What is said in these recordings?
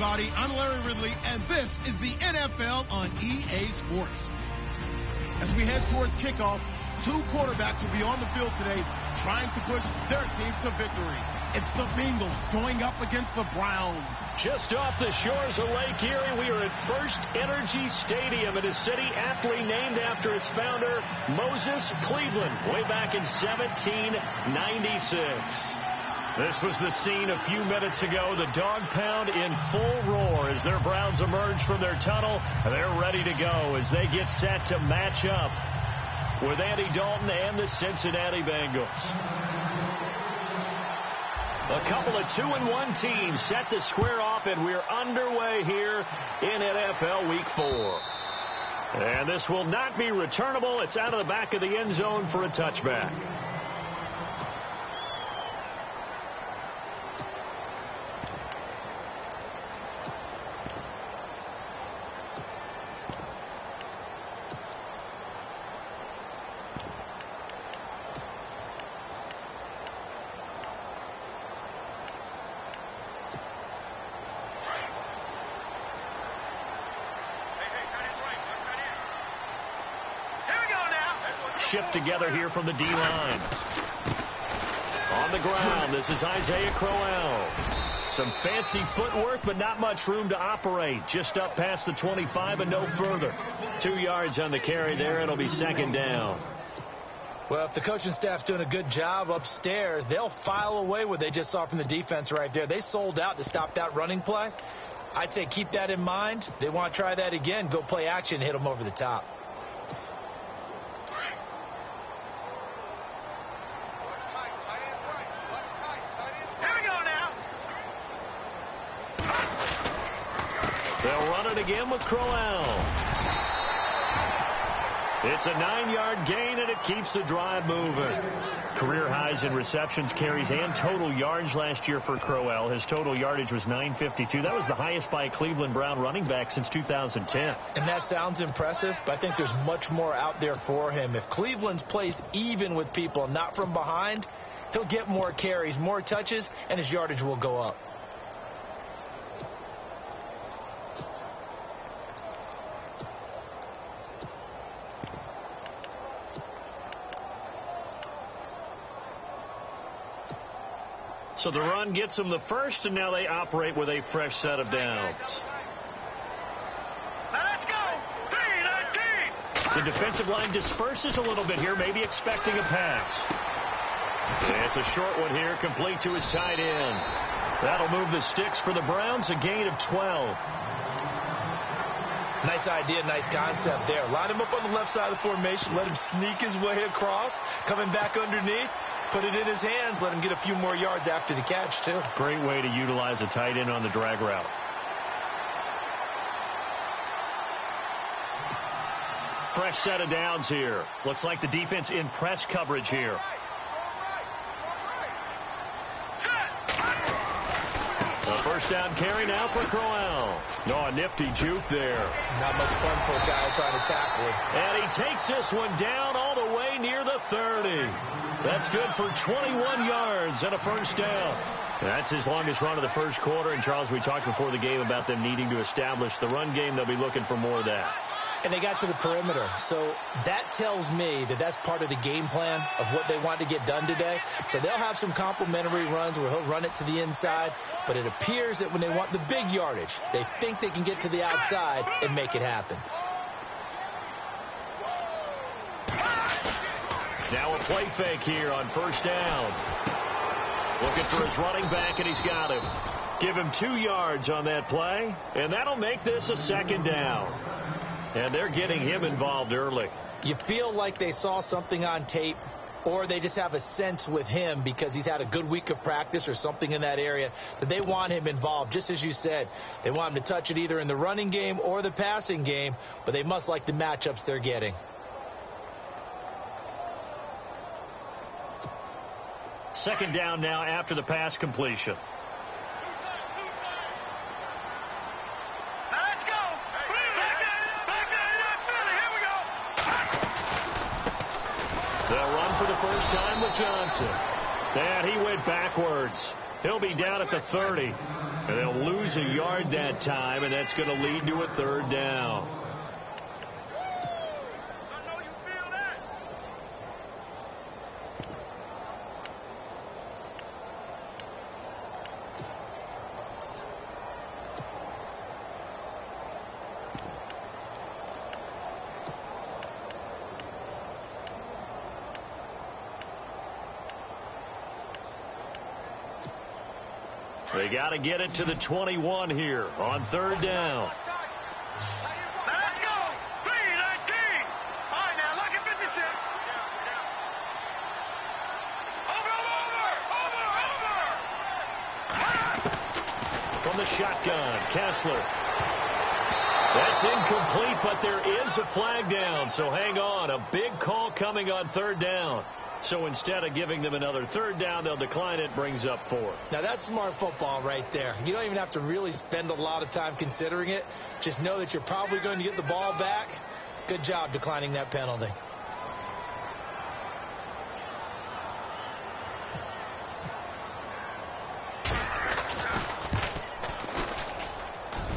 everybody. I'm Larry Ridley, and this is the NFL on EA Sports. As we head towards kickoff, two quarterbacks will be on the field today trying to push their team to victory. It's the Bengals going up against the Browns. Just off the shores of Lake Erie, we are at First Energy Stadium in a city aptly named after its founder, Moses Cleveland, way back in 1796. This was the scene a few minutes ago. The dog pound in full roar as their Browns emerge from their tunnel. They're ready to go as they get set to match up with Andy Dalton and the Cincinnati Bengals. A couple of 2-1 teams set to square off, and we're underway here in NFL Week 4. And this will not be returnable. It's out of the back of the end zone for a touchback. Shift together here from the D-line. On the ground, this is Isaiah Crowell. Some fancy footwork, but not much room to operate. Just up past the 25 and no further. 2 yards on the carry there. It'll be second down. Well, if the coaching staff's doing a good job upstairs, they'll file away what they just saw from the defense right there. They sold out to stop that running play. I'd say keep that in mind. They want to try that again. Go play action, hit them over the top. They'll run it again with Crowell. It's a 9-yard gain, and it keeps the drive moving. Career highs in receptions, carries, and total yards last year for Crowell. His total yardage was 952. That was the highest by a Cleveland Brown running back since 2010. And that sounds impressive, but I think there's much more out there for him. If Cleveland plays even with people, not from behind, he'll get more carries, more touches, and his yardage will go up. So the run gets them the first, and now they operate with a fresh set of downs. Let's go! The defensive line disperses a little bit here, maybe expecting a pass. And it's a short one here, complete to his tight end. That'll move the sticks for the Browns, a gain of 12. Nice idea, nice concept there. Line him up on the left side of the formation, let him sneak his way across, coming back underneath. Put it in his hands, let him get a few more yards after the catch, too. Great way to utilize a tight end on the drag route. Fresh set of downs here. Looks like the defense in press coverage here. A first down carry now for Crowell. Oh, a nifty juke there. Not much fun for a guy trying to tackle him. And he takes this one down all the way near the 30. That's good for 21 yards and a first down. That's his longest run of the first quarter. And, Charles, we talked before the game about them needing to establish the run game. They'll be looking for more of that. And they got to the perimeter. So that tells me that that's part of the game plan of what they want to get done today. So they'll have some complementary runs where he'll run it to the inside. But it appears that when they want the big yardage, they think they can get to the outside and make it happen. Now a play fake here on first down. Looking for his running back, and he's got him. Give him 2 yards on that play, and that'll make this a second down. And they're getting him involved early. You feel like they saw something on tape, or they just have a sense with him because he's had a good week of practice or something in that area that they want him involved. Just as you said, they want him to touch it either in the running game or the passing game, but they must like the matchups they're getting. Second down now after the pass completion. Let's go! Here we go! They'll run for the first time with Johnson. And he went backwards. He'll be down at the 30. And they'll lose a yard that time, and that's going to lead to a 3rd down. They got to get it to the 21 here on 3rd down. Let's go. 3-19. All right, now look at Mississippi. Over. From the shotgun, Kessler. That's incomplete, but there is a flag down, so hang on. A big call coming on 3rd down. So instead of giving them another 3rd down, they'll decline it, brings up 4. Now, that's smart football right there. You don't even have to really spend a lot of time considering it. Just know that you're probably going to get the ball back. Good job declining that penalty.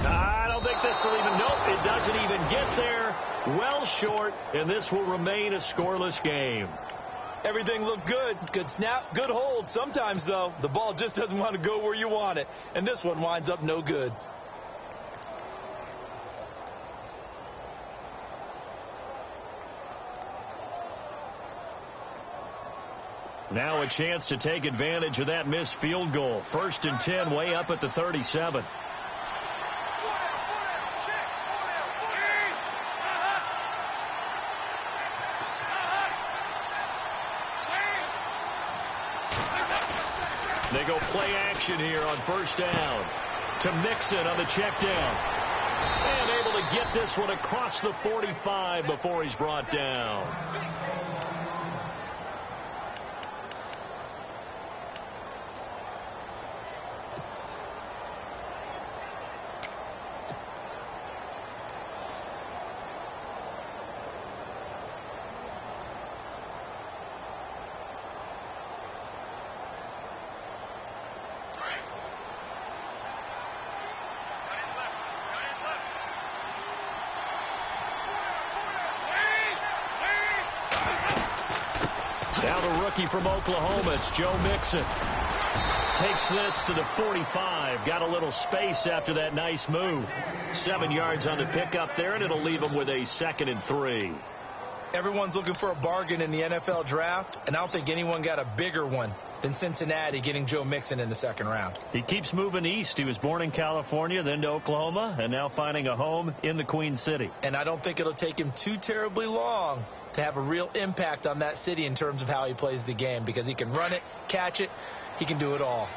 I don't think this will even, nope, it doesn't even get there. Well short, and this will remain a scoreless game. Everything looked good. Good snap, good hold. Sometimes, though, the ball just doesn't want to go where you want it. And this one winds up no good. Now a chance to take advantage of that missed field goal. 1st and 10, way up at the 37. They go play action here on 1st down to Mixon on the check down. And able to get this one across the 45 before he's brought down. Now the rookie from Oklahoma, it's Joe Mixon. Takes this to the 45. Got a little space after that nice move. 7 yards on the pickup there, and it'll leave him with a 2nd and 3. Everyone's looking for a bargain in the NFL draft, and I don't think anyone got a bigger one than Cincinnati getting Joe Mixon in the 2nd round. He keeps moving east. He was born in California, then to Oklahoma, and now finding a home in the Queen City. And I don't think it'll take him too terribly long to have a real impact on that city in terms of how he plays the game, because he can run it, catch it, he can do it all.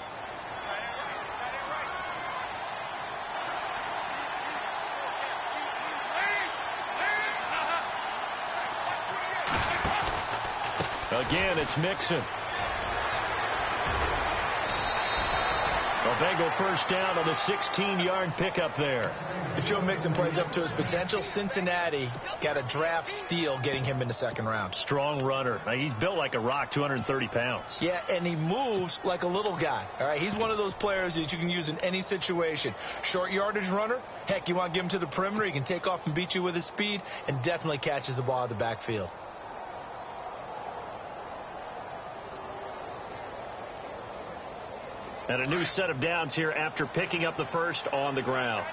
Again, it's Mixon. A Bengal 1st down on the 16-yard pickup there. If Joe Mixon plays up to his potential, Cincinnati got a draft steal getting him in the 2nd round. Strong runner. Now, he's built like a rock, 230 pounds. Yeah, and he moves like a little guy. All right, he's one of those players that you can use in any situation. Short yardage runner. Heck, you want to give him to the perimeter, he can take off and beat you with his speed, and definitely catches the ball out of the backfield. And a new set of downs here after picking up the 1st on the ground.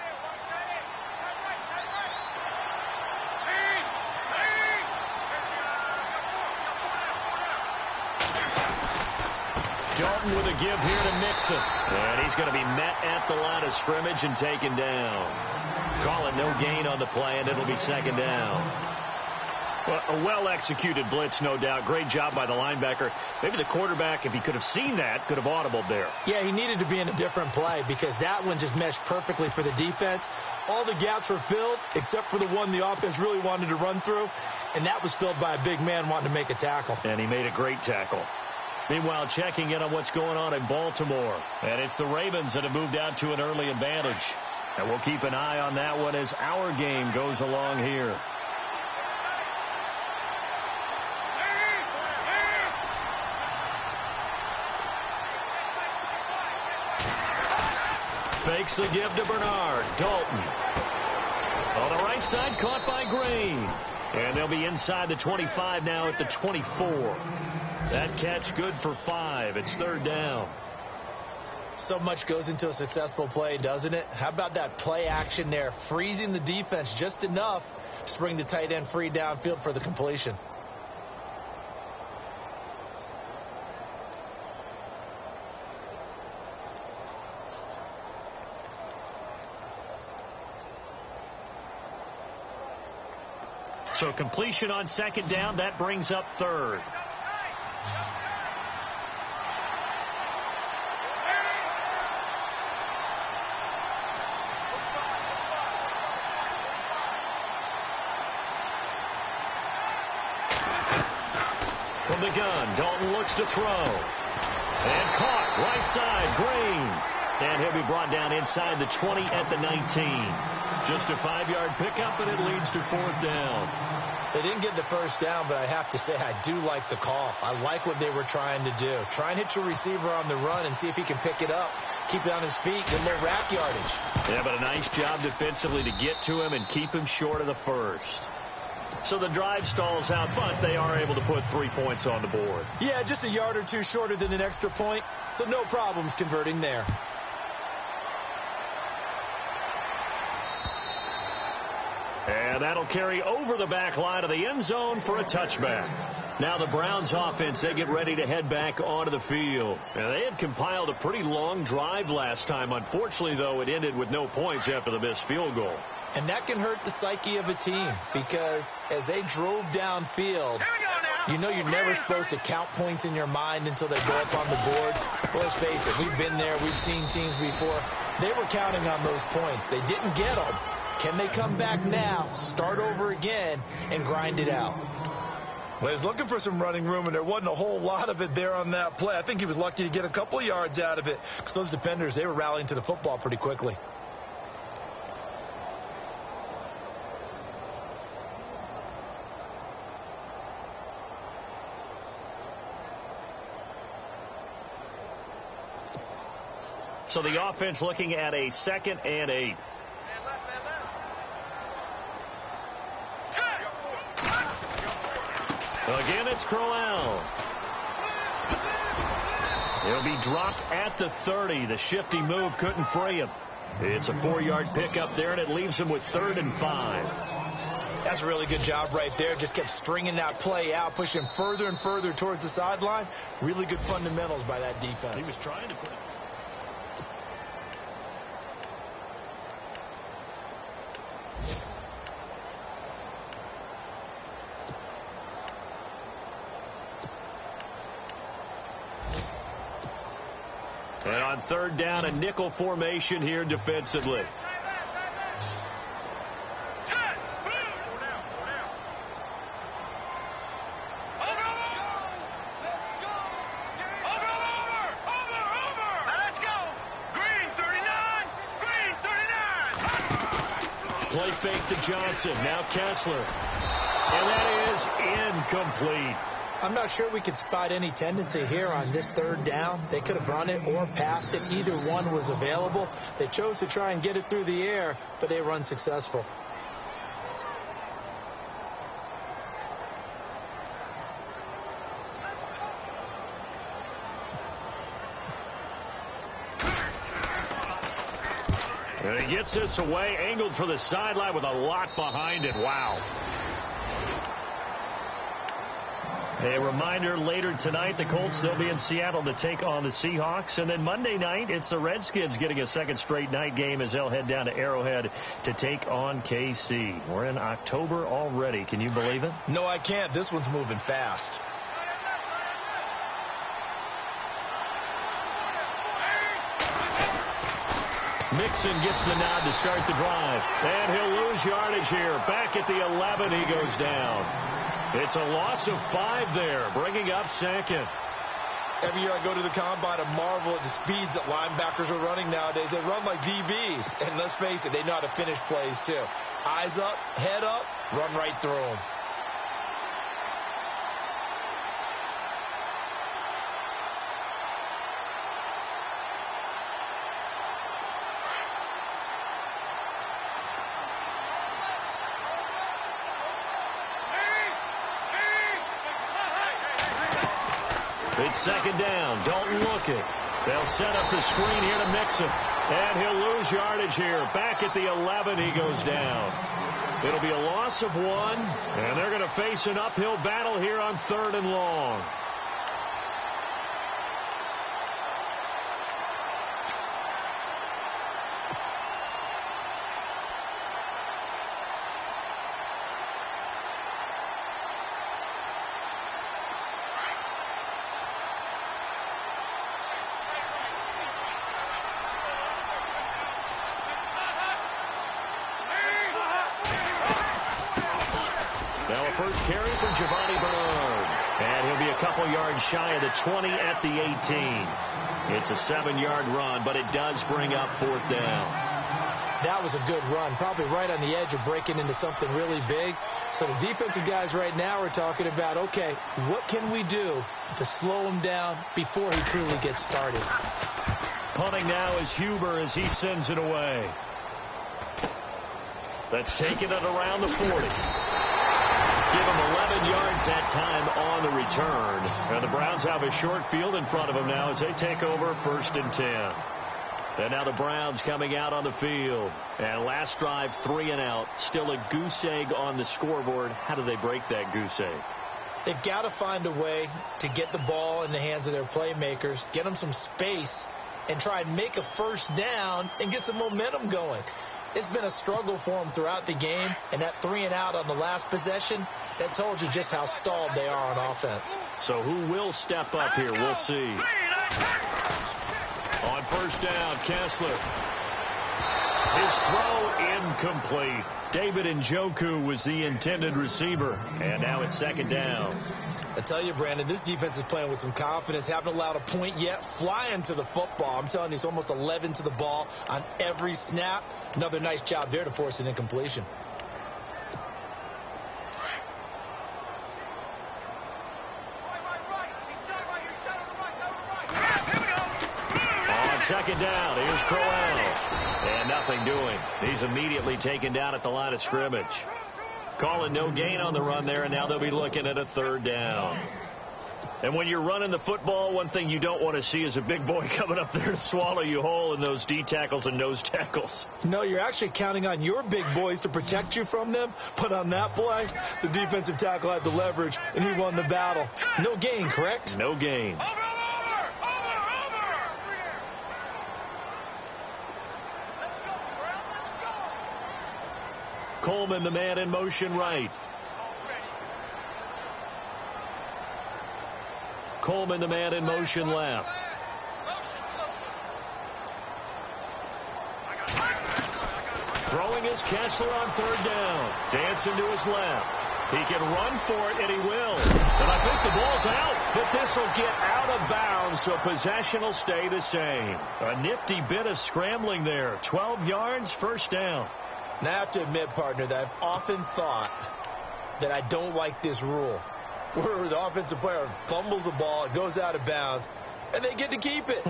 Dalton with a give here to Mixon. And he's going to be met at the line of scrimmage and taken down. Call it no gain on the play, and it'll be 2nd down. Well, a well-executed blitz, no doubt. Great job by the linebacker. Maybe the quarterback, if he could have seen that, could have audibled there. Yeah, he needed to be in a different play because that one just meshed perfectly for the defense. All the gaps were filled except for the one the offense really wanted to run through, and that was filled by a big man wanting to make a tackle. And he made a great tackle. Meanwhile, checking in on what's going on in Baltimore. And it's the Ravens that have moved out to an early advantage. And we'll keep an eye on that one as our game goes along here. Fakes the give to Bernard. Dalton. On the right side, caught by Green. And they'll be inside the 25 now at the 24. That catch good for 5. It's third down. So much goes into a successful play, doesn't it? How about that play action there? Freezing the defense just enough to bring the tight end free downfield for the completion. So completion on second down, that brings up third. From the gun, Dalton looks to throw. And caught, right side, Green. And he'll be brought down inside the 20 at the 19. Just a 5-yard pickup, and it leads to fourth down. They didn't get the first down, but I have to say I do like the call. I like what they were trying to do. Try and hit your receiver on the run and see if he can pick it up, keep it on his feet, get a little rack yardage. Yeah, but a nice job defensively to get to him and keep him short of the first. So the drive stalls out, but they are able to put 3 points on the board. Yeah, just a yard or two shorter than an extra point, so no problems converting there. And that'll carry over the back line of the end zone for a touchback. Now the Browns offense, they get ready to head back onto the field. And they had compiled a pretty long drive last time. Unfortunately, though, it ended with no points after the missed field goal. And that can hurt the psyche of a team because as they drove downfield, you know you're never supposed to count points in your mind until they go up on the board. Well, let's face it, we've been there. We've seen teams before. They were counting on those points. They didn't get them. Can they come back now, start over again, and grind it out? Well, he was looking for some running room, and there wasn't a whole lot of it there on that play. I think he was lucky to get a couple of yards out of it because those defenders, they were rallying to the football pretty quickly. So the offense looking at a 2nd and 8. Again, it's Crowell. He'll be dropped at the 30. The shifty move couldn't free him. It's a 4-yard pickup there, and it leaves him with 3rd and 5. That's a really good job right there. Just kept stringing that play out, pushing further and further towards the sideline. Really good fundamentals by that defense. He was trying to put it. And on 3rd down, a nickel formation here defensively. Play fake to Johnson. Now Kessler. And that is incomplete. I'm not sure we could spot any tendency here on this 3rd down. They could have run it or passed it. Either one was available. They chose to try and get it through the air, but they run successful. And he gets this away, angled for the sideline with a lot behind it. Wow. A reminder, later tonight, the Colts, they'll be in Seattle to take on the Seahawks. And then Monday night, it's the Redskins getting a 2nd straight night game as they'll head down to Arrowhead to take on KC. We're in October already. Can you believe it? No, I can't. This one's moving fast. Mixon gets the nod to start the drive. And he'll lose yardage here. Back at the 11, he goes down. It's a loss of 5 there, bringing up 2nd. Every year I go to the combine and marvel at the speeds that linebackers are running nowadays. They run like DBs. And let's face it, they know how to finish plays too. Eyes up, head up, run right through them. It's second down. Don't look it. They'll set up the screen here to Mixon. And he'll lose yardage here. Back at the 11, he goes down. It'll be a loss of 1, and they're going to face an uphill battle here on 3rd and long. Shy of the 20 at the 18. It's a 7-yard run, but it does bring up 4th down. That was a good run, probably right on the edge of breaking into something really big. So the defensive guys right now are talking about, okay, what can we do to slow him down before he truly gets started? Punting now is Huber as he sends it away. That's taking it around the 40. Give him 11 yards that time on the return. And the Browns have a short field in front of them now as they take over 1st and 10. And now the Browns coming out on the field. And last drive, 3 and out. Still a goose egg on the scoreboard. How do they break that goose egg? They've got to find a way to get the ball in the hands of their playmakers, get them some space, and try and make a first down and get some momentum going. It's been a struggle for them throughout the game, and that 3 and out on the last possession, that told you just how stalled they are on offense. So who will step up here? We'll see. On 1st down, Kessler. His throw incomplete. David Njoku was the intended receiver, and now it's 2nd down. I tell you, Brandon, this defense is playing with some confidence. Haven't allowed a point yet. Flying to the football. I'm telling you, it's almost 11 to the ball on every snap. Another nice job there to force an incompletion. On 2nd down, here's Crowell. And nothing doing. He's immediately taken down at the line of scrimmage. Calling no gain on the run there, and now they'll be looking at a 3rd down. And when you're running the football, one thing you don't want to see is a big boy coming up there to swallow you whole in those D tackles and nose tackles. No, you're actually counting on your big boys to protect you from them. But on that play, the defensive tackle had the leverage, and he won the battle. No gain, correct? No gain. Coleman, the man in motion right. Coleman, the man in motion left. Throwing is Kessler on 3rd down. Dancing to his left. He can run for it, and he will. And I think the ball's out, but this will get out of bounds, so possession will stay the same. A nifty bit of scrambling there. 12 yards, 1st down. Now, I have to admit, partner, that I've often thought that I don't like this rule, where the offensive player fumbles the ball, it goes out of bounds, and they get to keep it.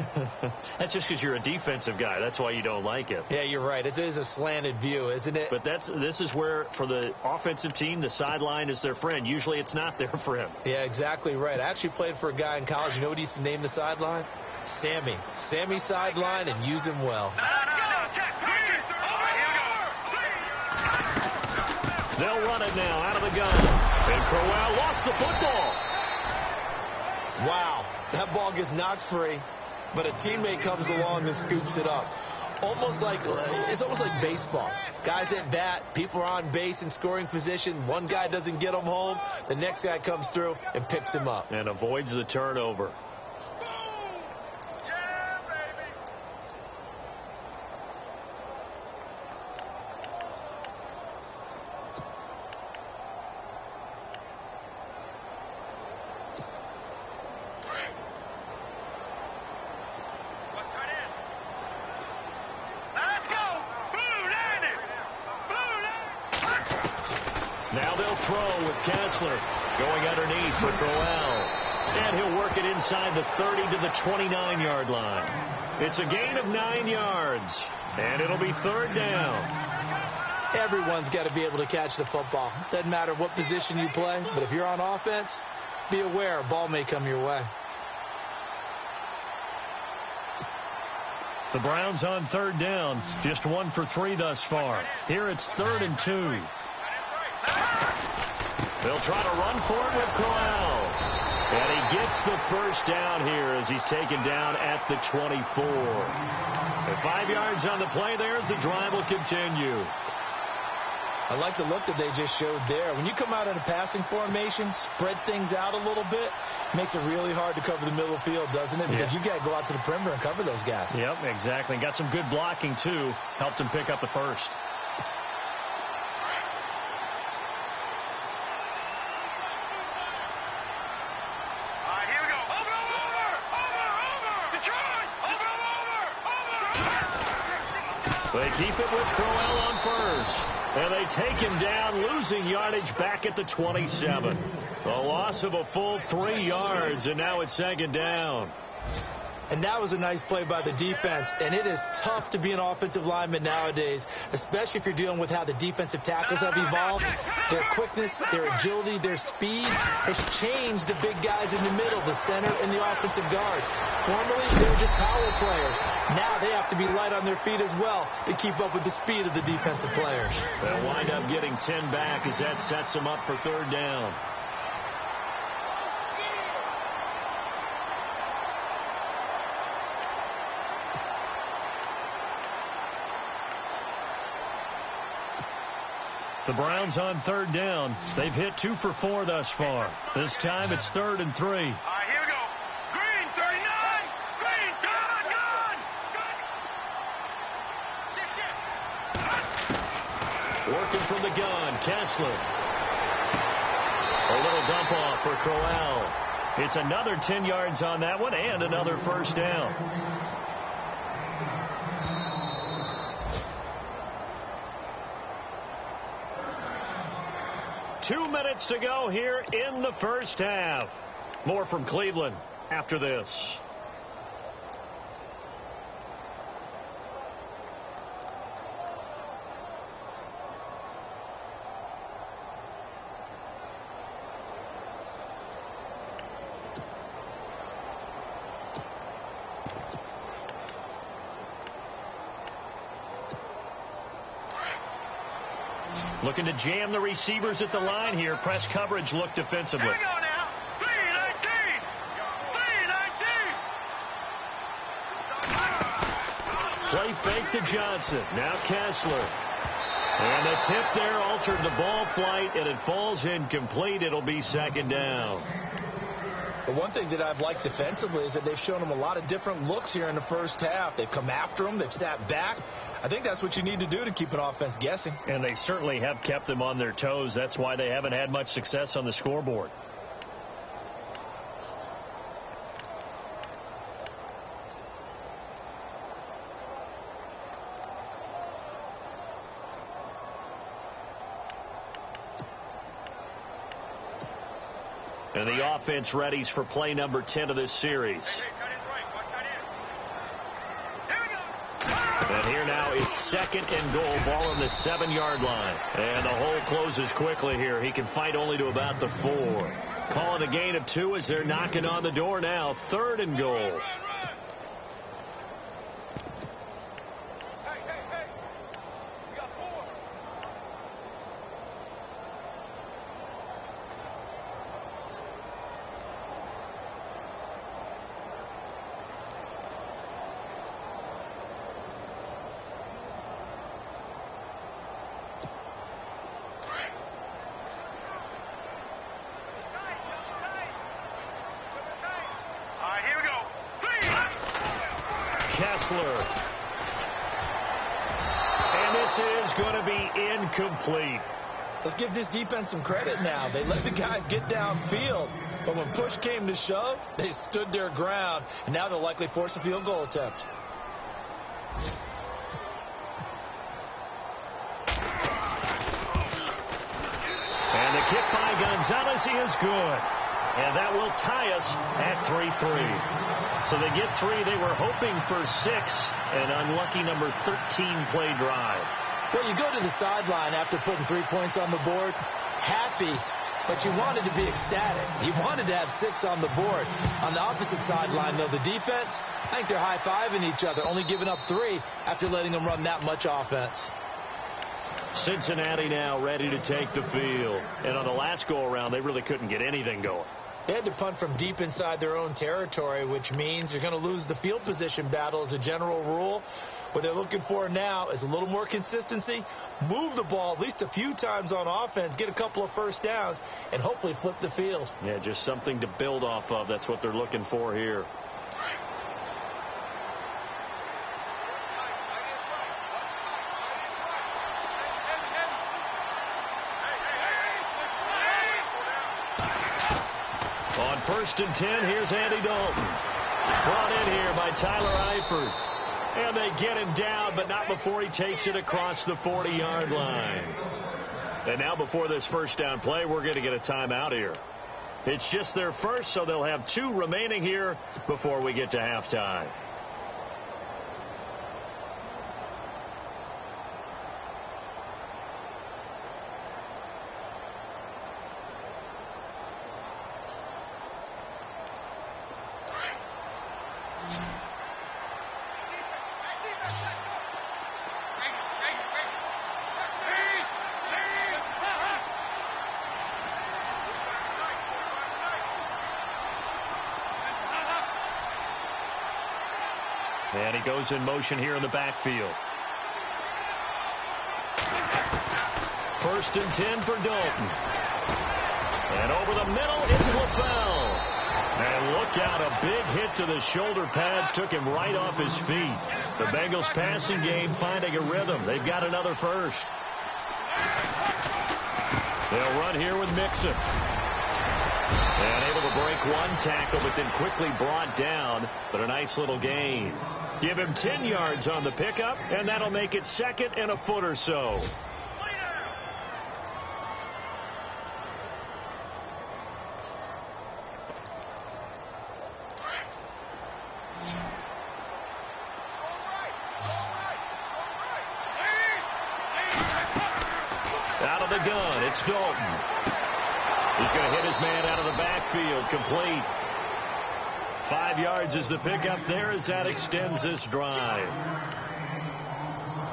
That's just because you're a defensive guy. That's why you don't like it. Yeah, you're right. It is a slanted view, isn't it? But this is where, for the offensive team, the sideline is their friend. Usually it's not their friend. Yeah, exactly right. I actually played for a guy in college. You know what he used to name the sideline? Sammy. Sammy sideline, and use him well. They'll run it now out of the gun. And Crowell lost the football. Wow. That ball gets knocked free, but a teammate comes along and scoops it up. It's almost like baseball. Guys at bat, people are on base in scoring position. One guy doesn't get him home. The next guy comes through and picks him up. And avoids the turnover. Now they'll throw with Kessler going underneath for Crowell. And he'll work it inside the 30 to the 29-yard line. It's a gain of 9 yards. And it'll be 3rd down. Everyone's got to be able to catch the football. Doesn't matter what position you play, but if you're on offense, be aware a ball may come your way. The Browns on third down. Just 1 for 3 thus far. Here it's 3rd and 2. They'll try to run for it with Crowell. And he gets the first down here as he's taken down at the 24. And 5 yards on the play there as the drive will continue. I like the look that they just showed there. When you come out in a passing formation, spread things out a little bit, makes it really hard to cover the middle of the field, doesn't it? Because you got to go out to the perimeter and cover those guys. Yep, exactly. Got some good blocking, too. Helped him pick up the first. They keep it with Crowell on first. And they take him down, losing yardage back at the 27. A loss of a full 3 yards, and now it's 2nd down. And that was a nice play by the defense. And it is tough to be an offensive lineman nowadays, especially if you're dealing with how the defensive tackles have evolved. Their quickness, their agility, their speed has changed the big guys in the middle, the center, and the offensive guards. Formerly, they were just power players. Now they have to be light on their feet as well to keep up with the speed of the defensive players. They'll wind up getting 10 back as that sets them up for 3rd down. The Browns on 3rd down. They've hit 2 for 4 thus far. This time it's 3rd and 3. All right, here we go. Green, 39. Green, gun. Working from the gun, Kessler. A little dump off for Crowell. It's another 10 yards on that one and another first down. Two minutes to go here in the first half. More from Cleveland after this. Looking to jam the receivers at the line here. Press coverage look defensively. Here we go now. 3-19. 3-19. Play fake to Johnson. Now Kessler. And the tip there altered the ball flight, and it falls incomplete. It'll be 2nd down. But one thing that I've liked defensively is that they've shown them a lot of different looks here in the first half. They've come after them. They've sat back. I think that's what you need to do to keep an offense guessing. And they certainly have kept them on their toes. That's why they haven't had much success on the scoreboard. And the offense readies for play number 10 of this series. And here now it's 2nd and goal, ball on the 7-yard line. And the hole closes quickly here. He can fight only to about the 4. Call it a gain of 2 as they're knocking on the door now. 3rd and goal. Kessler. And this is going to be incomplete. Let's give this defense some credit now. They let the guys get downfield, but when push came to shove, they stood their ground, and now they'll likely force a field goal attempt. And the kick by Gonzalez is good. And that will tie us at 3-3. So they get 3. They were hoping for 6. An unlucky number 13 play drive. Well, you go to the sideline after putting 3 points on the board, happy but you wanted to be ecstatic. You wanted to have 6 on the board. On the opposite sideline, though, the defense, I think they're high-fiving each other, only giving up 3 after letting them run that much offense. Cincinnati now ready to take the field. And on the last go-around, they really couldn't get anything going. They had to punt from deep inside their own territory, which means you're going to lose the field position battle as a general rule. What they're looking for now is a little more consistency, move the ball at least a few times on offense, get a couple of first downs, and hopefully flip the field. Yeah, just something to build off of. That's what they're looking for here. On 1st and 10, here's Andy Dalton. Brought in here by Tyler Eifert. And they get him down, but not before he takes it across the 40-yard line. And now before this first down play, we're going to get a timeout here. It's just their first, so they'll have 2 remaining here before we get to halftime. And he goes in motion here in the backfield. 1st and 10 for Dalton. And over the middle, it's LaFell. And look out, a big hit to the shoulder pads took him right off his feet. The Bengals passing game finding a rhythm. They've got another first. They'll run here with Mixon. And able to break 1 tackle, but then quickly brought down. But a nice little gain. Give him 10 yards on the pickup, and that'll make it 2nd and a foot or so. Out of the gun, it's Dalton. He's going to hit his man out of the backfield, complete. 5 yards is the pickup there as that extends this drive.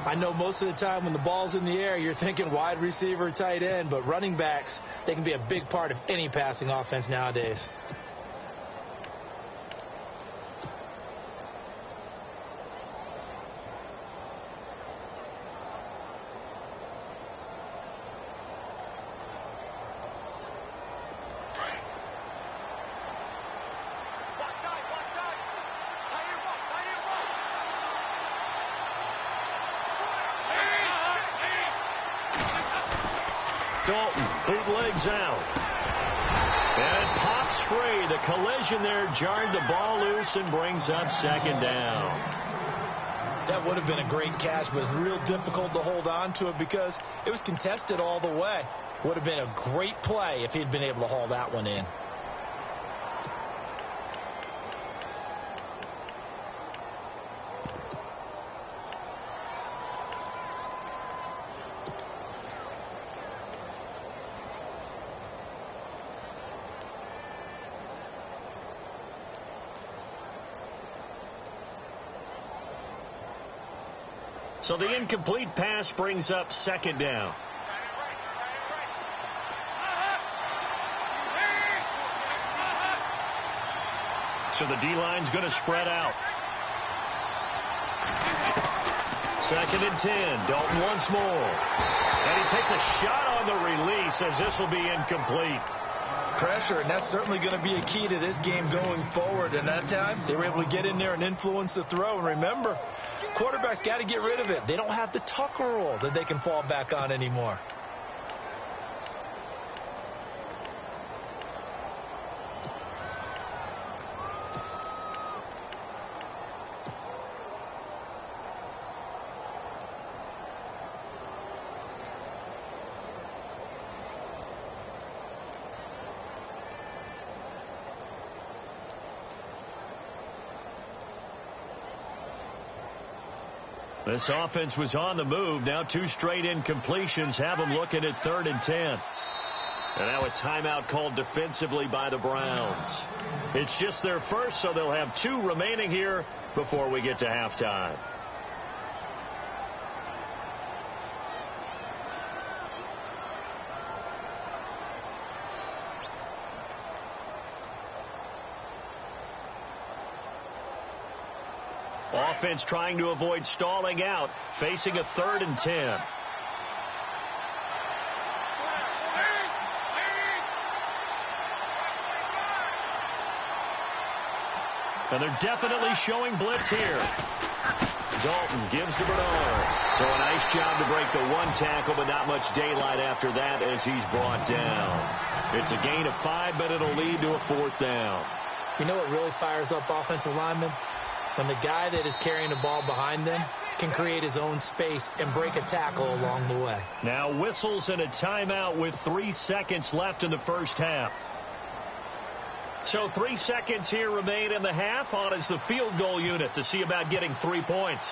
I know most of the time when the ball's in the air, you're thinking wide receiver, tight end, but running backs, they can be a big part of any passing offense nowadays. Dalton bootlegs out. And it pops free. The collision there jarred the ball loose and brings up 2nd down. That would have been a great catch, but it's real difficult to hold on to it because it was contested all the way. Would have been a great play if he'd been able to haul that one in. So the incomplete pass brings up 2nd down. So the D-line's going to spread out. 2nd and 10. Dalton once more. And he takes a shot on the release as this will be incomplete. Pressure, and that's certainly going to be a key to this game going forward. And that time, they were able to get in there and influence the throw. And remember, quarterbacks got to get rid of it. They don't have the Tucker rule that they can fall back on anymore. This offense was on the move. Now 2 straight incompletions have them looking at 3rd and 10. And now a timeout called defensively by the Browns. It's just their first, so they'll have 2 remaining here before we get to halftime. Offense trying to avoid stalling out, facing a 3rd and 10. And they're definitely showing blitz here. Dalton gives to Bernard. So a nice job to break the 1 tackle, but not much daylight after that as he's brought down. It's a gain of 5, but it'll lead to a 4th down. You know what really fires up offensive linemen? When the guy that is carrying the ball behind them can create his own space and break a tackle along the way. Now whistles and a timeout with 3 seconds left in the first half. So 3 seconds here remain in the half. On is the field goal unit to see about getting 3 points.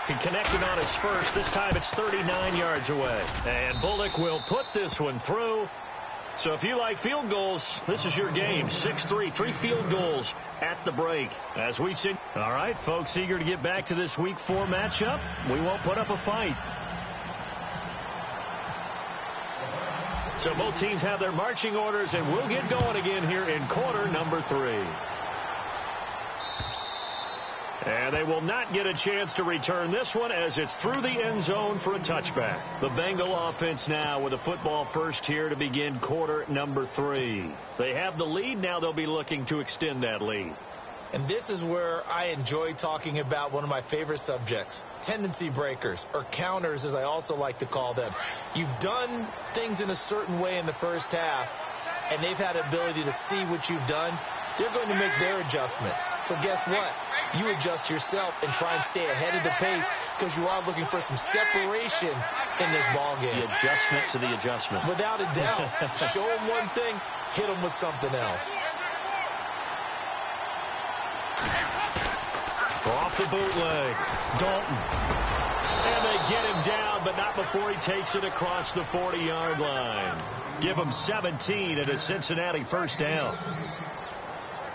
He connected on his first. This time it's 39 yards away. And Bullock will put this one through. So if you like field goals, this is your game. 6-3, 3 field goals at the break. As we see. All right, folks, eager to get back to this Week 4 matchup. We won't put up a fight. So both teams have their marching orders, and we'll get going again here in quarter number 3. And they will not get a chance to return this one as it's through the end zone for a touchback. The Bengal offense now with a football first here to begin quarter number 3. They have the lead. Now they'll be looking to extend that lead. And this is where I enjoy talking about one of my favorite subjects, tendency breakers, or counters as I also like to call them. You've done things in a certain way in the first half, and they've had the ability to see what you've done. They're going to make their adjustments. So guess what? You adjust yourself and try and stay ahead of the pace because you are looking for some separation in this ball game. The adjustment to the adjustment. Without a doubt. Show them one thing, hit them with something else. Off the bootleg. Dalton. And they get him down, but not before he takes it across the 40-yard line. Give him 17 at a Cincinnati first down.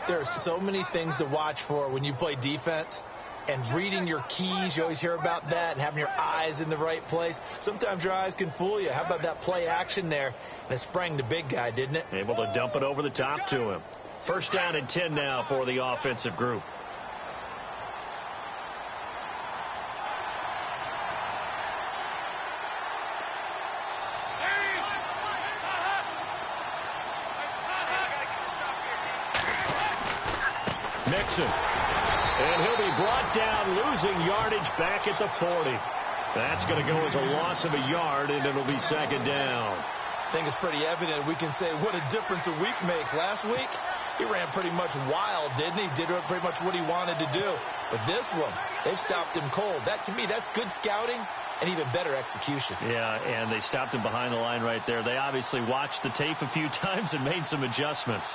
There are so many things to watch for when you play defense. And reading your keys, you always hear about that, and having your eyes in the right place. Sometimes your eyes can fool you. How about that play action there? And it sprang the big guy, didn't it? Able to dump it over the top to him. First down and 10 now for the offensive group. Mixon. And he'll be brought down, losing yardage back at the 40. That's going to go as a loss of a yard, and it'll be second down. I think it's pretty evident. We can say what a difference a week makes. Last week, he ran pretty much wild, didn't he? Did pretty much what he wanted to do. But this one, they've stopped him cold. That, to me, that's good scouting and even better execution. Yeah, and they stopped him behind the line right there. They obviously watched the tape a few times and made some adjustments.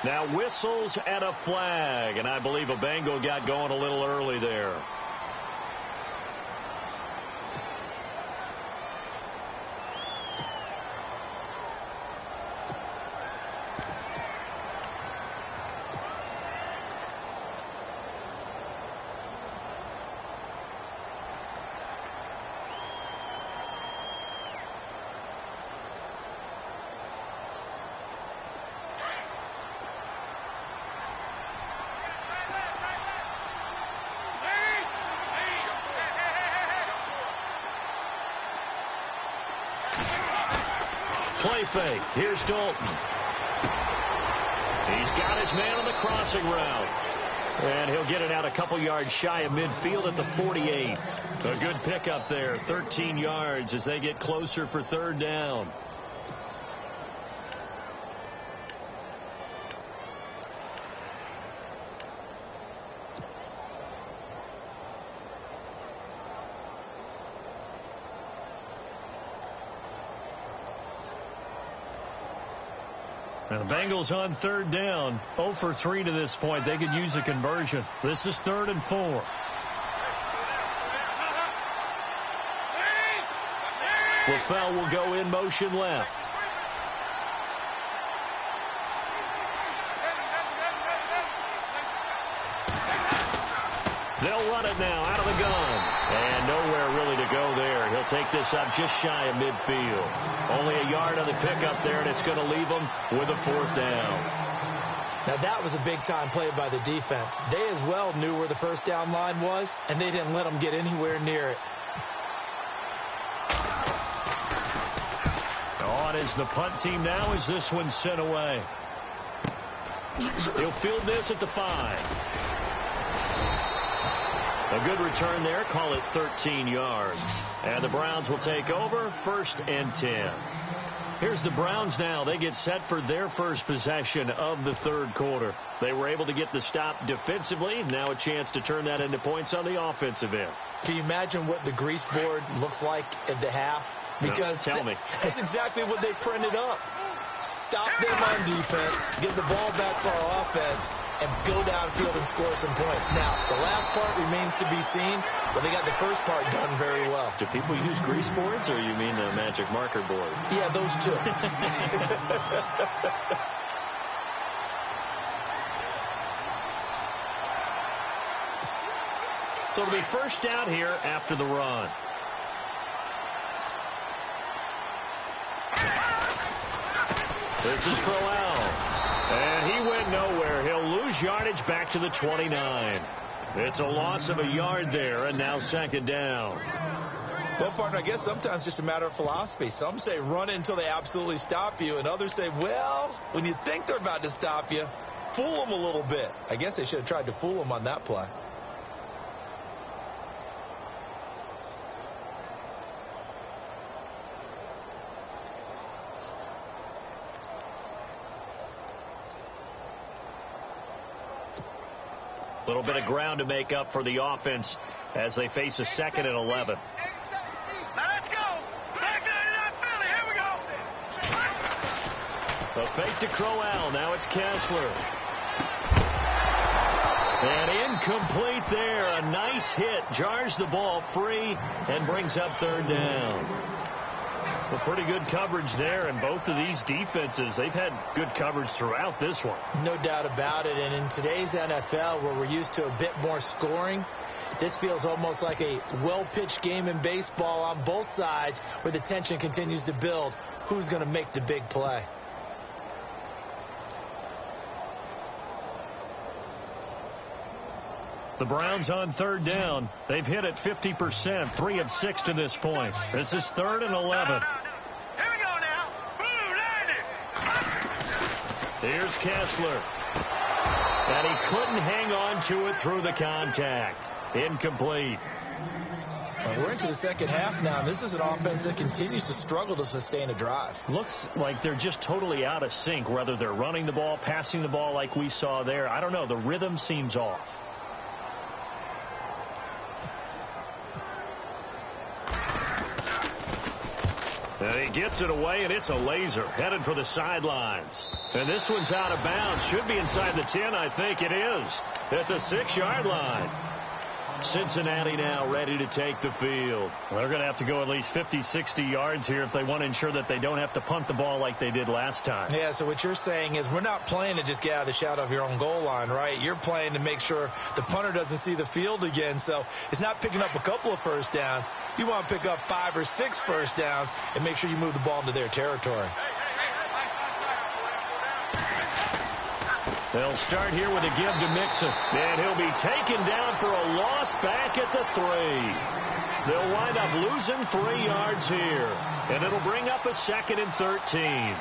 Now whistles and a flag, and I believe a Bengal got going a little early there. Play fake. Here's Dalton. He's got his man on the crossing route. And he'll get it out a couple yards shy of midfield at the 48. A good pickup there. 13 yards as they get closer for third down. And the Bengals on third down, 0 for 3 to this point. They could use a conversion. This is 3rd and 4. LaFell will go in motion left. They'll run it now out of the gun. And nowhere really to go there. He'll take this up just shy of midfield. Only a yard on the pickup there, and it's going to leave him with a 4th down. Now, that was a big-time play by the defense. They as well knew where the first down line was, and they didn't let them get anywhere near it. On is the punt team now as this one's sent away. He'll field this at the 5. A good return there. Call it 13 yards. And the Browns will take over 1st and 10. Here's the Browns now. They get set for their first possession of the 3rd quarter. They were able to get the stop defensively. Now a chance to turn that into points on the offensive end. Can you imagine what the grease board looks like at the half? Because no, tell me. That's exactly what they printed up. Stop them on defense, get the ball back for our offense, and go downfield and score some points. Now, the last part remains to be seen, but they got the first part done very well. Do people use grease boards, or you mean the magic marker board? Yeah, those two. So it'll be first down here after the run. This is Crowell. And he went nowhere. He'll lose yardage back to the 29. It's a loss of a yard there, and now 2nd down. Well, partner, I guess sometimes it's just a matter of philosophy. Some say run until they absolutely stop you, and others say, well, when you think they're about to stop you, fool them a little bit. I guess they should have tried to fool them on that play. A little bit of ground to make up for the offense as they face a 2nd and 11. Now let's go. Back to Philly. Here we go. A fake to Crowell. Now it's Kessler. And incomplete there. A nice hit. Jars the ball free and brings up 3rd down. Well, pretty good coverage there, and both of these defenses, they've had good coverage throughout this one. No doubt about it, and in today's NFL, where we're used to a bit more scoring, this feels almost like a well-pitched game in baseball on both sides, where the tension continues to build. Who's going to make the big play? The Browns on 3rd down. They've hit it 50%, 3 of 6 to this point. This is 3rd and 11. Here we go now. Boom, landed. Here's Kessler. And he couldn't hang on to it through the contact. Incomplete. We're into the 2nd half now. This is an offense that continues to struggle to sustain a drive. Looks like they're just totally out of sync, whether they're running the ball, passing the ball like we saw there. I don't know. The rhythm seems off. And he gets it away, and it's a laser headed for the sidelines. And this one's out of bounds. Should be inside the 10, I think it is. At the 6-yard line. Cincinnati now ready to take the field. Well, they're going to have to go at least 50, 60 yards here if they want to ensure that they don't have to punt the ball like they did last time. Yeah, so what you're saying is we're not playing to just get out of the shadow of your own goal line, right? You're playing to make sure the punter doesn't see the field again. So it's not picking up a couple of first downs. You want to pick up 5 or 6 first downs and make sure you move the ball into their territory. They'll start here with a give to Mixon. And he'll be taken down for a loss back at the 3. They'll wind up losing 3 yards here. And it'll bring up a 2nd and 13.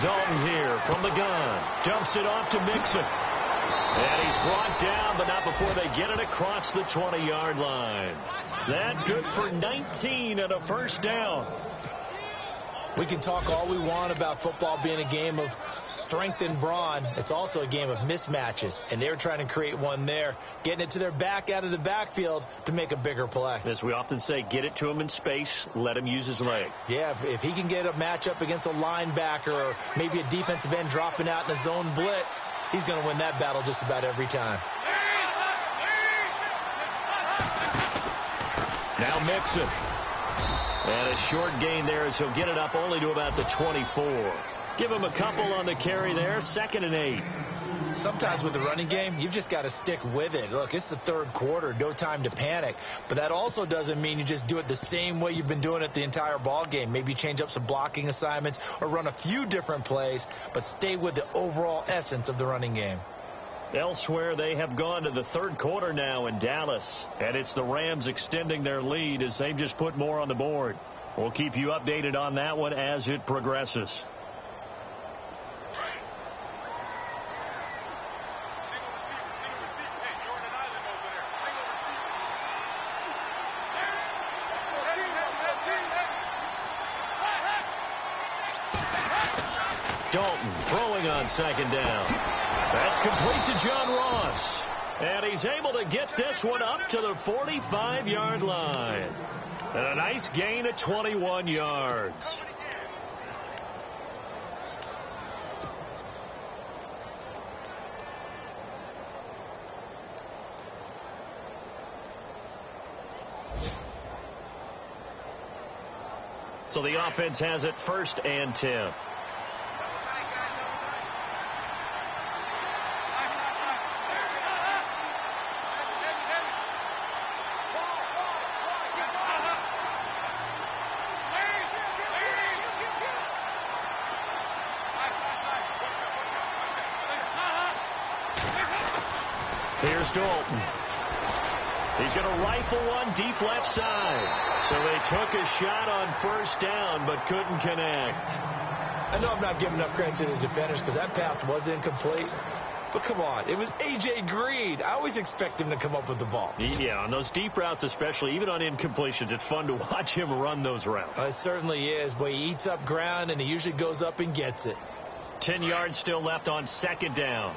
Dalton here from the gun. Dumps it off to Mixon. And he's brought down, but not before they get it across the 20-yard line. That good for 19 and a first down. We can talk all we want about football being a game of strength and brawn. It's also a game of mismatches, and they're trying to create one there, getting it to their back out of the backfield to make a bigger play. As we often say, get it to him in space, let him use his leg. Yeah, if he can get a matchup against a linebacker or maybe a defensive end dropping out in a zone blitz, he's going to win that battle just about every time. Now Mixon. And a short gain there as he'll get it up only to about the 24. Give him a couple on the carry there. 2nd and 8. Sometimes with the running game, you've just got to stick with it. Look, it's the third quarter. No time to panic. But that also doesn't mean you just do it the same way you've been doing it the entire ball game. Maybe change up some blocking assignments or run a few different plays, but stay with the overall essence of the running game. Elsewhere, they have gone to the third quarter now in Dallas. And it's the Rams extending their lead as they've just put more on the board. We'll keep you updated on that one as it progresses. Dalton throwing on 2nd down. That's complete to John Ross. And he's able to get this one up to the 45-yard line. And a nice gain of 21 yards. So the offense has it 1st and 10. Here's Dalton. He's going to rifle one deep left side. So they took a shot on 1st down, but couldn't connect. I know I'm not giving enough credit to the defenders because that pass was incomplete. But come on, it was A.J. Green. I always expect him to come up with the ball. Yeah, on those deep routes especially, even on incompletions, it's fun to watch him run those routes. It certainly is, but he eats up ground, and he usually goes up and gets it. 10 yards still left on 2nd down.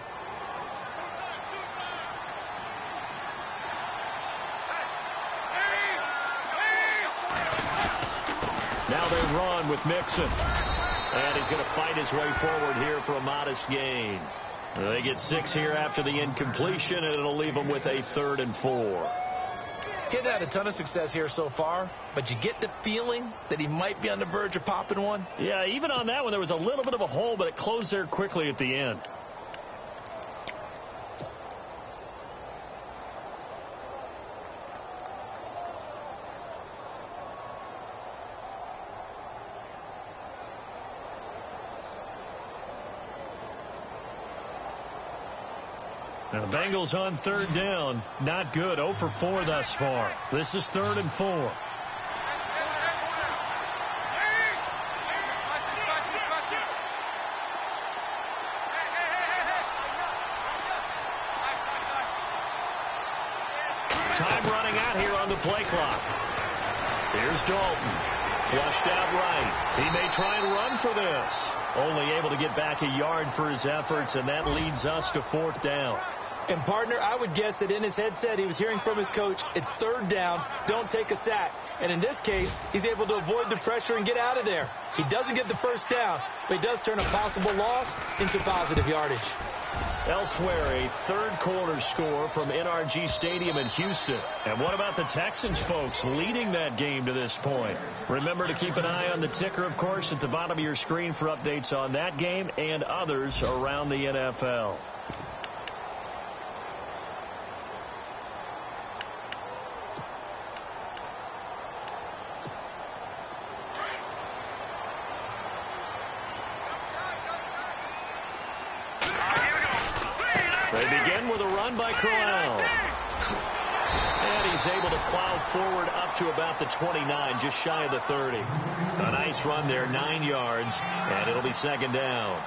Now they run with Mixon. And he's going to fight his way forward here for a modest gain. They get 6 here after the incompletion, and it'll leave them with a 3rd and 4. He's had a ton of success here so far, but you get the feeling that he might be on the verge of popping one. Yeah, even on that one, there was a little bit of a hole, but it closed there quickly at the end. Now the Bengals on 3rd down. Not good. 0 for 4 thus far. This is 3rd and 4. Time running out here on the play clock. Here's Dalton. Flushed out right. He may try and run for this. Only able to get back a yard for his efforts, and that leads us to 4th down. And, partner, I would guess that in his headset he was hearing from his coach, it's 3rd down, don't take a sack. And in this case, he's able to avoid the pressure and get out of there. He doesn't get the 1st down, but he does turn a possible loss into positive yardage. Elsewhere, a third quarter score from NRG Stadium in Houston. And what about the Texans, folks, leading that game to this point? Remember to keep an eye on the ticker, of course, at the bottom of your screen for updates on that game and others around the NFL. They begin with a run by Crowell. And he's able to plow forward up to about the 29, just shy of the 30. A nice run there, 9 yards, and it'll be 2nd down.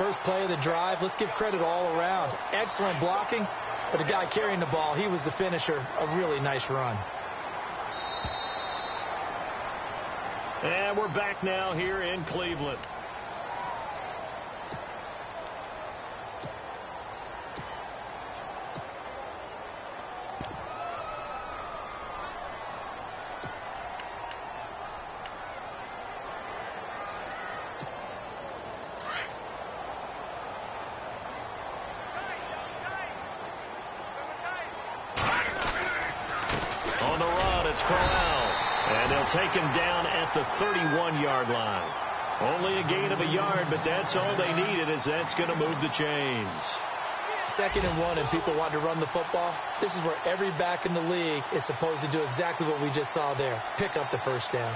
first play of the drive. Let's give credit all around. Excellent blocking, but the guy carrying the ball, he was the finisher. A really nice run. And we're back now here in Cleveland. On the run, it's Corral. And they'll take him down at the 31-yard line. Only a gain of a yard, but that's all they needed, as that's going to move the chains. 2nd and 1, and people want to run the football. This is where every back in the league is supposed to do exactly what we just saw there. Pick up the first down.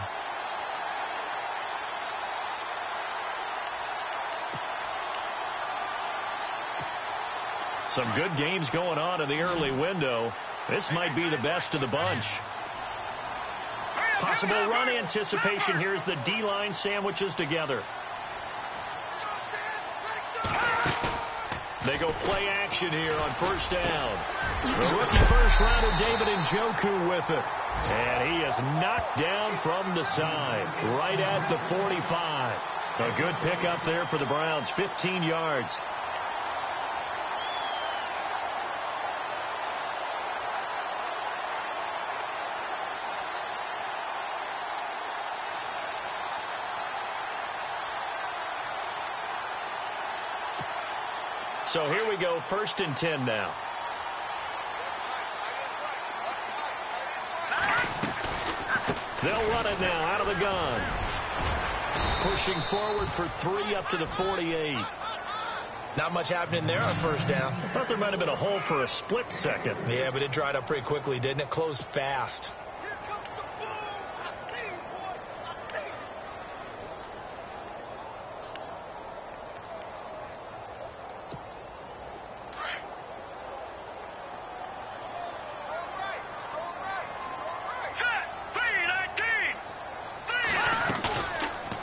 Some good games going on in the early window. This might be the best of the bunch. Possible run anticipation here as the D-line sandwiches together. They go play action here on first down. The rookie first-rounder David Njoku with it. And he is knocked down from the side, right at the 45. A good pickup there for the Browns, 15 yards. So here we go, 1st and 10 now. They'll run it now out of the gun. Pushing forward for 3 up to the 48. Not much happening there on first down. I thought there might have been a hole for a split second. Yeah, but it dried up pretty quickly, didn't it? Closed fast.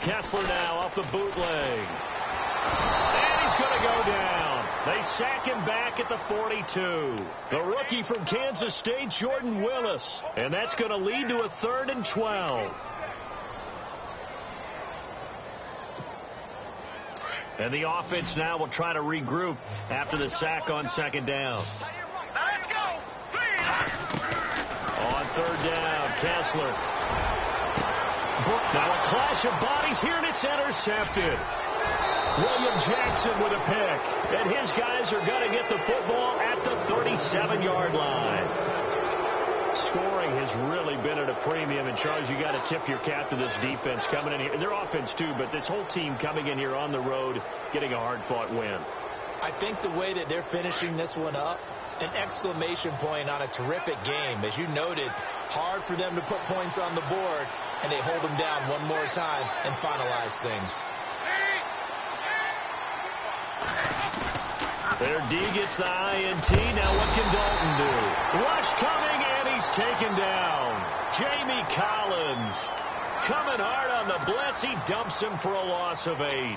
Kessler now off the bootleg. And he's going to go down. They sack him back at the 42. The rookie from Kansas State, Jordan Willis. And that's going to lead to a 3rd and 12. And the offense now will try to regroup after the sack on 2nd down. Let's go. On 3rd down, Kessler. Now a clash of bodies here, and it's intercepted. William Jackson with a pick. And his guys are going to get the football at the 37-yard line. Scoring has really been at a premium. And, Charles, you got to tip your cap to this defense coming in here. And their offense, too, but this whole team coming in here on the road, getting a hard-fought win. I think the way that they're finishing this one up, an exclamation point on a terrific game. As you noted, hard for them to put points on the board, and they hold them down one more time and finalize things. Their D gets the INT. Now what can Dalton do? Rush coming, and he's taken down. Jamie Collins coming hard on the blitz. He dumps him for a loss of 8.